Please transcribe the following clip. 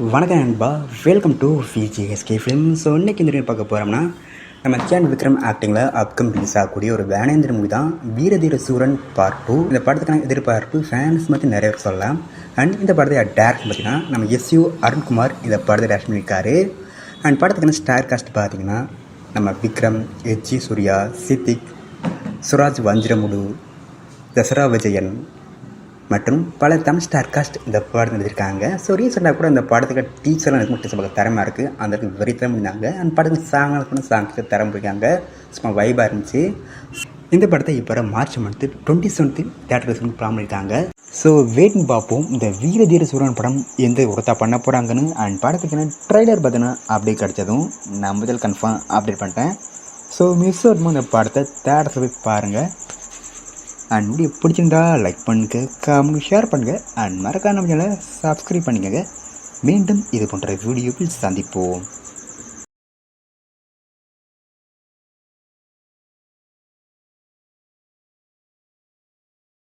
வணக்கம் நண்பா, welcome to VGSK film. So இன்றைக்கி இந்த பார்க்க போகிறோம்னா நம்ம கேன் விக்ரம் ஆக்டிங்கில் அப்கம் ரிலீஸ் ஆகக்கூடிய ஒரு வேணேந்திர மூவி தான் வீரதீர சூரன் பார்ட் 2. இந்த படத்துக்கான எதிர்பார்ப்பு ஃபேன்ஸ் பற்றி நிறைய பேர் சொல்லலாம். அண்ட் இந்த படத்தை டேரக்ட் பார்த்தீங்கன்னா நம்ம எஸ்யூ அருண்குமார் இந்த படத்தை டேரக்ட் பண்ணியிருக்காரு. அண்ட் படத்துக்கான ஸ்டார் காஸ்ட் பார்த்தீங்கன்னா நம்ம விக்ரம், எச்ஜி சூர்யா, சித்திக், சுராஜ் வஞ்சிரமுடு, தசரா விஜயன் மற்றும் பல தமிழ் ஸ்டார் காஸ்ட் இந்த படத்தில் எழுதியிருக்காங்க. ஸோ ரீசெண்டாக கூட இந்த படத்துக்கு டீச்சர்லாம் எனக்கு மட்டும் திறமை இருக்குது, அந்த அளவுக்கு வெறி திறமை இருந்தாங்க. அந்த படத்துக்கு சாங்ஸுக்கு திறமை போயிருக்காங்க, சும்மா வைபாக இருந்துச்சு. இந்த படத்தை இப்போ மார்ச் மந்த்து 27 தேட்டருக்கு ப்ளான் பண்ணியிருக்காங்க. ஸோ வெயிட்னு பார்ப்போம் இந்த வீரதீர சூரன் படம் எந்த ஒருத்தா பண்ண போகிறாங்கன்னு. அண்ட் படத்துக்கு ட்ரைலர் பார்த்தீங்கன்னா அப்டேட் கிடச்சதும் நான் முதல் கன்ஃபார்ம் அப்டேட் பண்ணிட்டேன். ஸோ மிஸ் ஆகும்போது இந்த படத்தை தேட்டருக்கு போய் பாருங்கள். அண்ட் வீடியோ பிடிச்சிருந்தா லைக் பண்ணுங்க, கமெண்ட் ஷேர் பண்ணுங்கள். அண்ட் மறக்காம நம்ம சேனலை சப்ஸ்கிரைப் பண்ணிக்கோங்க. மீண்டும் இது போன்ற வீடியோவில் சந்திப்போம்.